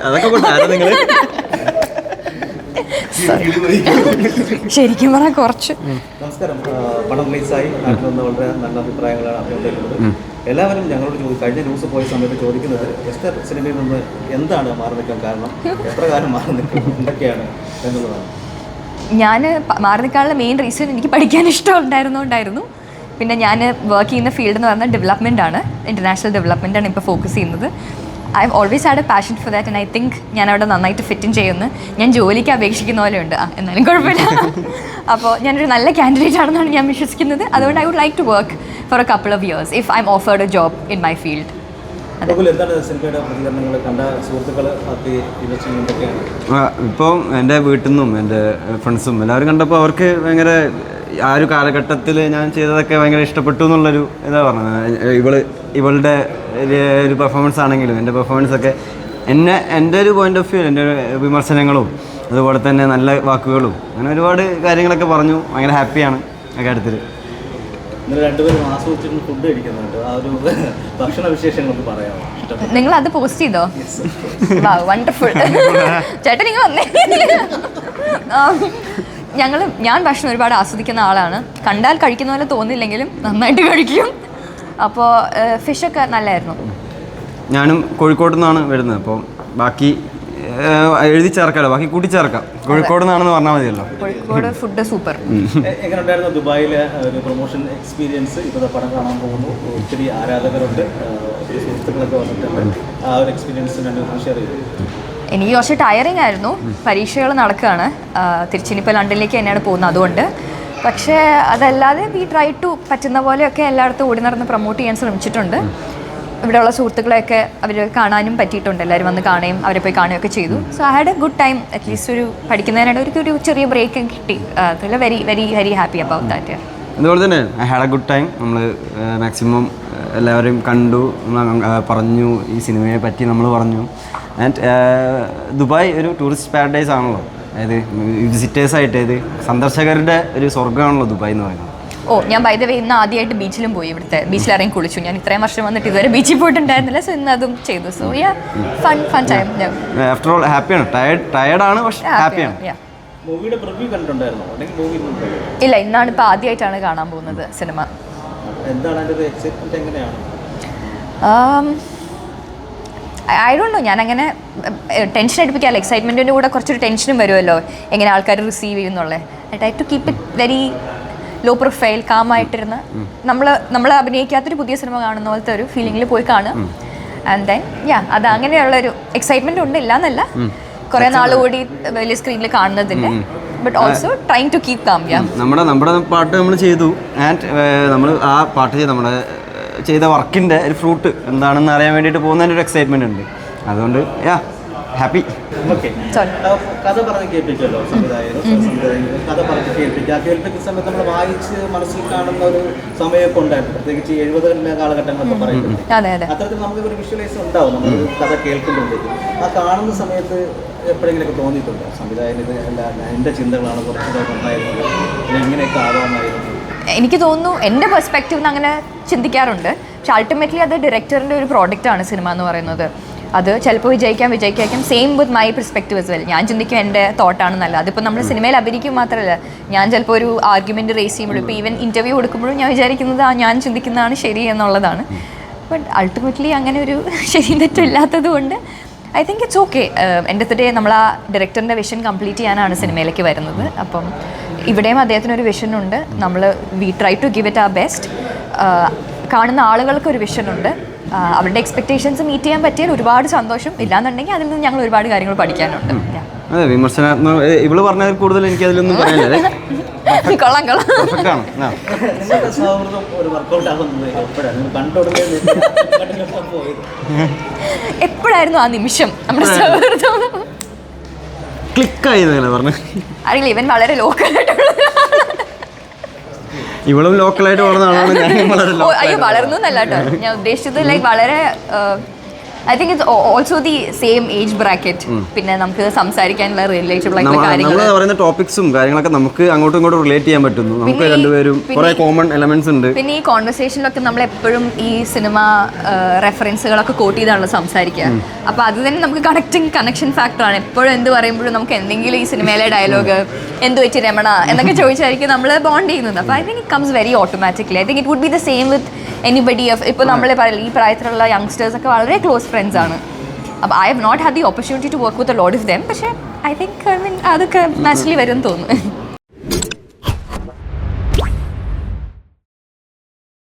അതൊക്കെ കൊണ്ട് ആരാ നിങ്ങൾ? ശരിക്കും പറഞ്ഞാൽ കുറച്ച്. നമസ്കാരം. പണം റിലീസായി നാട്ടിൽ നിന്ന് വളരെ നല്ല അഭിപ്രായങ്ങളാണ് അറിഞ്ഞുകൊണ്ടിരിക്കുന്നത്. എല്ലാവരും ഞങ്ങളോട് കഴിഞ്ഞ ന്യൂസ് പോയ സമയത്ത് ചോദിക്കുന്നത് എസ്തർ സിനിമയിൽ നിന്ന് എന്താണ് മാറി നിൽക്കാൻ കാരണം, എത്ര കാലം മാറി നിൽക്കും, എന്തൊക്കെയാണ് എന്നുള്ളതാണ്. ഞാൻ മാറി നിൽക്കാനുള്ള മെയിൻ റീസൺ എനിക്ക് പഠിക്കാൻ ഇഷ്ടമുണ്ടായിരുന്നു. പിന്നെ ഞാൻ വർക്ക് ചെയ്യുന്ന ഫീൽഡ് എന്ന് പറഞ്ഞാൽ ഡെവലപ്മെൻ്റ് ആണ്, ഇൻ്റർനാഷണൽ ഡെവലപ്മെൻ്റ് ആണ് ഇപ്പോൾ ഫോക്കസ് ചെയ്യുന്നത്. I have always had A passion for that and I think ഞാൻ അവിടെ നന്നായിട്ട് ഫിറ്റ് ഇൻ ചെയ്യുന്നു. ഞാൻ ജോലിക്ക് അപേക്ഷിക്കുന്ന പോലെ ഉണ്ട്, എന്നാലും കുഴപ്പമില്ല. അപ്പോൾ ഞാനൊരു നല്ല കാൻഡിഡേറ്റ് ആണെന്നാണ് ഞാൻ വിശ്വസിക്കുന്നത്. അതുകൊണ്ട് I would like to work for a couple of years if I am offered a job in my field. ഇപ്പം എൻ്റെ വീട്ടിൽ നിന്നും എൻ്റെ ഫ്രണ്ട്സും എല്ലാവരും കണ്ടപ്പോൾ അവർക്ക് ഭയങ്കര ആ ഒരു കാലഘട്ടത്തിൽ ഞാൻ ചെയ്തതൊക്കെ ഭയങ്കര ഇഷ്ടപ്പെട്ടു എന്നുള്ളൊരു ഇതാ പറഞ്ഞത്. ഇവളുടെ ഒരു പെർഫോമൻസ് ആണെങ്കിലും എൻ്റെ പെർഫോമൻസൊക്കെ എൻ്റെ ഒരു പോയിൻ്റ് ഓഫ് വ്യൂ, എൻ്റെ വിമർശനങ്ങളും അതുപോലെ തന്നെ നല്ല വാക്കുകളും അങ്ങനെ ഒരുപാട് കാര്യങ്ങളൊക്കെ പറഞ്ഞു. ഭയങ്കര ഹാപ്പിയാണ് ആ കാര്യത്തിൽ. രണ്ടുപേരും ആസ്വദിച്ചിട്ട് ഫുഡ് കഴിക്കുന്നുണ്ട്, ആ ഒരു ഭക്ഷണ വിശേഷങ്ങളൊക്കെ പറയാമോ? നിങ്ങൾ അത് പോസ്റ്റ് ചെയ്തോ? വണ്ടർഫുൾ. ചേട്ടൻ നിങ്ങൾ വന്നേ. ഞാൻ ഭക്ഷണം ഒരുപാട് ആസ്വദിക്കുന്ന ആളാണ്. കണ്ടാൽ കഴിക്കുന്ന പോലെ തോന്നില്ലെങ്കിലും നന്നായിട്ട് കഴിക്കും. അപ്പോൾ ഫിഷൊക്കെ നല്ലതായിരുന്നു. ഞാനും കോഴിക്കോട് നിന്നാണ് വരുന്നത്. അപ്പോൾ ബാക്കി എഴുതി ചേർക്കാമല്ലോ, ബാക്കി കൂട്ടിച്ചേർക്കാം. കോഴിക്കോട് നിന്നാണെന്ന് പറഞ്ഞാൽ മതിയല്ലോ. Kozhikode food super. എങ്ങനെ ഉണ്ടായിരുന്നു ദുബായിലെ ഒരു പ്രൊമോഷൻ എക്സ്പീരിയൻസ്? ഇപ്പോൾ പടം കാണാൻ പോകുന്നു, ഒത്തിരി ആരാധകരുണ്ട്, ഒത്തിരി സുഹൃത്തുക്കളൊക്കെ വന്നിട്ടുണ്ട്. ആ ഒരു എക്സ്പീരിയൻസ് ഷെയർ ചെയ്തു. എനിക്ക് കുറച്ച് ടയറിങ് ആയിരുന്നു. പരീക്ഷകൾ നടക്കുകയാണ്. തിരിച്ചിനിപ്പോൾ ലണ്ടനിലേക്ക് തന്നെയാണ് പോകുന്നത്. അതുകൊണ്ട് പക്ഷേ അതല്ലാതെ വി ട്രൈ ടു പറ്റുന്ന പോലെയൊക്കെ എല്ലായിടത്തും ഓടി നടന്ന് പ്രൊമോട്ട് ചെയ്യാൻ ശ്രമിച്ചിട്ടുണ്ട്. ഇവിടെയുള്ള സുഹൃത്തുക്കളെയൊക്കെ അവർ കാണാനും പറ്റിയിട്ടുണ്ട്. എല്ലാവരും വന്ന് കാണുകയും അവരെ പോയി കാണുകയൊക്കെ ചെയ്തു. So I had A good time. At least ഒരു പഠിക്കുന്നതിനിടെ ഒരു ചെറിയ ബ്രേക്ക് കിട്ടി. അതിൽ very very very happy about that. അതുപോലെ തന്നെ I had A good time. നമ്മൾ മാക്സിമം എല്ലാവരെയും കണ്ടു, പറഞ്ഞു, ഈ സിനിമയെ പറ്റി നമ്മൾ പറഞ്ഞു. ആൻഡ് ദുബായ് ഒരു ടൂറിസ്റ്റ് പാരഡൈസ് ആണല്ലോ, അതായത് വിസിറ്റേഴ്സായിട്ട് ഇത് സന്ദർശകരുടെ ഒരു സ്വർഗ്ഗമാണല്ലോ ദുബായ് എന്ന് പറയുന്നത്. ഞാൻ ബൈ ദ വേ ഇന്ന് ആദ്യമായിട്ട് ബീച്ചിലും പോയി. ഇവിടുത്തെ ബീച്ചിൽ ഇറങ്ങി കുളിച്ചു. ഞാൻ ഇത്രയും വർഷം വന്നിട്ട് ഇതുവരെ ബീച്ചിൽ പോയിട്ടുണ്ടായിരുന്നില്ല. സോ ഇന്ന് അതും ചെയ്തു. So fun time. After all ഹാപ്പിയാണ്. ടയർഡാണ്, പക്ഷേ ഹാപ്പിയാണ്. ഇല്ല, ഇന്നാണ് ഇപ്പോൾ ആദ്യമായിട്ടാണ് കാണാൻ പോകുന്നത് സിനിമ. I don't know. ഞാനങ്ങനെ ടെൻഷൻ അടുപ്പിക്കാമല്ലോ. എക്സൈറ്റ്മെൻറ്റിൻ്റെ കൂടെ കുറച്ചൊരു ടെൻഷനും വരുമല്ലോ, എങ്ങനെ ആൾക്കാർ റിസീവ് ചെയ്യുന്നുള്ളത്. I try to keep it very low profile, കാമായിട്ടിരുന്ന് നമ്മൾ അഭിനയിക്കാത്തൊരു പുതിയ സിനിമ കാണുന്ന പോലത്തെ ഒരു ഫീലിങ്ങിൽ പോയി കാണുക. ആൻഡ് ദെൻ അത് അങ്ങനെയുള്ളൊരു എക്സൈറ്റ്മെൻറ്റ് ഉണ്ട്, ഇല്ല എന്നല്ല. കുറേ നാൾ കൂടി വലിയ സ്ക്രീനിൽ കാണുന്നതിൻ്റെ, but also trying to keep calm. നമ്മുടെ പാട്ട് നമ്മൾ ചെയ്തു. ആൻഡ് നമ്മൾ ആ പാട്ട് ചെയ്ത വർക്കിൻ്റെ ഒരു ഫ്രൂട്ട് എന്താണെന്ന് അറിയാൻ വേണ്ടിയിട്ട് പോകുന്നതിൻ്റെ ഒരു എക്സൈറ്റ്മെൻറ്റ് ഉണ്ട്. അതുകൊണ്ട് ഹാപ്പി. കഥ പറഞ്ഞ് കേൾപ്പിച്ചല്ലോ സംവിധായകർ. കഥ പറഞ്ഞ് കേൾപ്പിക്കുന്ന സമയത്ത് നമ്മൾ വായിച്ച് മനസ്സിൽ കാണുന്ന ഒരു സമയമൊക്കെ ഉണ്ടായിരുന്നു, പ്രത്യേകിച്ച് 70 കാലഘട്ടങ്ങളൊക്കെ പറയുന്നത്. അത്തരത്തിൽ നമുക്ക് ഒരു വിഷ്വലൈസ് ഉണ്ടാവും നമ്മൾ കഥ കേൾക്കുമ്പോഴത്തേക്കും. ആ കാണുന്ന സമയത്ത് എപ്പോഴെങ്കിലൊക്കെ തോന്നിയിട്ടുണ്ടോ സംവിധായകൻ ഇത് എൻ്റെ ചിന്തകളാണ് കുറച്ചുകൂടെ ഉണ്ടായിരുന്നത്, ഇങ്ങനെയൊക്കെ ആവാമായിരുന്നു? എനിക്ക് തോന്നുന്നു എൻ്റെ പെർസ്പെക്റ്റീവ് നിന്ന് അങ്ങനെ ചിന്തിക്കാറുണ്ട്. പക്ഷെ അൾട്ടിമേറ്റ്ലി അത് ഡയറക്ടറിൻ്റെ ഒരു പ്രോഡക്റ്റാണ് സിനിമ എന്ന് പറയുന്നത്. അത് ചിലപ്പോൾ വിജയിക്കാം. Same with my perspective as well. ഞാൻ ചിന്തിക്കും എൻ്റെ തോട്ടാണ് നല്ലത്. അതിപ്പോൾ നമ്മൾ സിനിമയിൽ അഭിനയിക്കും മാത്രമല്ല, ഞാൻ ചിലപ്പോൾ ഒരു ആർഗ്യുമെൻറ്റ് റേസ് ചെയ്യുമ്പോഴും ഇപ്പോൾ ഈവൻ ഇൻ്റർവ്യൂ കൊടുക്കുമ്പോഴും ഞാൻ വിചാരിക്കുന്നത് ഞാൻ ചിന്തിക്കുന്നതാണ് ശരി എന്നുള്ളതാണ്. ബട്ട് അൾട്ടിമേറ്റ്ലി അങ്ങനെ ഒരു ശരിയും തെറ്റും ഇല്ലാത്തത് കൊണ്ട് ഐ തിങ്ക് ഇറ്റ്സ് ഓക്കെ. എൻ്റെ അടുത്തിടെ നമ്മൾ ആ ഡയറക്ടറിൻ്റെ വിഷൻ കംപ്ലീറ്റ് ചെയ്യാനാണ് സിനിമയിലേക്ക് വരുന്നത്. അപ്പം ഇവിടെയും അദ്ദേഹത്തിനൊരു വിഷനുണ്ട്. നമ്മൾ we try to give it our best. കാണുന്ന ആളുകൾക്കൊരു വിഷനുണ്ട്. അവരുടെ എക്സ്പെക്ടേഷൻസ് മീറ്റ് ചെയ്യാൻ പറ്റിയാൽ ഒരുപാട് സന്തോഷം. ഇല്ലാന്നുണ്ടെങ്കിൽ അതിൽ നിന്ന് ഞങ്ങൾ ഒരുപാട് കാര്യങ്ങൾ പഠിക്കാനുണ്ട്. അതെ, വിമർശനാത്മക ഇവള് പറഞ്ഞതിൽ കൂടുതൽ എനിക്ക് അതിലൊന്നും പറയാനില്ല. കൊള്ളാം. എപ്പോഴായിരുന്നു ആ നിമിഷം നമ്മുടെ സൗഹൃദം ക്ലിക്കായി പറഞ്ഞു? അറിയില്ല, ഇവൻ വളരെ ലോക്കലായിട്ടുള്ള, ഇവളും ലോക്കലായിട്ട് വളർന്ന ആളാണ്. അയ്യോ വളർന്നു എന്നല്ല കേട്ടോ ഞാൻ ഉദ്ദേശിച്ചത്. ലൈക്ക് വളരെ I think it's also the same age bracket. പിന്നെ നമുക്ക് സംസാരിക്കാനുള്ള റിലേറ്റബിൾ ആയിട്ടുള്ള കാര്യങ്ങൾ, നമ്മൾ പറയുന്ന ടോപ്പിക്സും കാര്യങ്ങളൊക്കെ നമുക്ക് അങ്ങോട്ടും ഇങ്ങോട്ടും റിലേറ്റ് ചെയ്യാൻ പറ്റുന്നു. നമുക്ക് രണ്ടുപേരും കുറെ കോമൺ എലമെന്റ്സ് ഉണ്ട്. പിന്നെ ഈ കോൺവെർസേഷനിലൊക്കെ നമ്മൾ എപ്പോഴും ഈ സിനിമ റെഫറൻസുകളൊക്കെ കോട്ട് ചെയ്താണല്ലോ സംസാരിക്കുക. അപ്പോൾ അത് തന്നെ നമുക്ക് കണക്ഷൻ ഫാക്ടറാണ്. എപ്പോഴും എന്ത് പറയുമ്പോഴും നമുക്ക് എന്തെങ്കിലും ഈ സിനിമയിലെ ഡയലോഗ് എന്ത് വെച്ച് രമണ എന്നൊക്കെ ചോദിച്ചായിരിക്കും നമ്മൾ ബോണ്ട് ചെയ്യുന്നത്. അപ്പോൾ I think it comes very automatically. I think it would be the same with anybody of, ഇപ്പോൾ നമ്മൾ ഈ പ്രായത്തിലുള്ള യങ്സ്റ്റേഴ്സ് ഒക്കെ വളരെ ക്ലോസ് ഫ്രണ്ട്സ് ആണ്. അപ്പോൾ I have not had the opportunity to work with a lot of them. പക്ഷേ I think അതൊക്കെ നാച്ചുറലി വരും തോന്നുന്നു.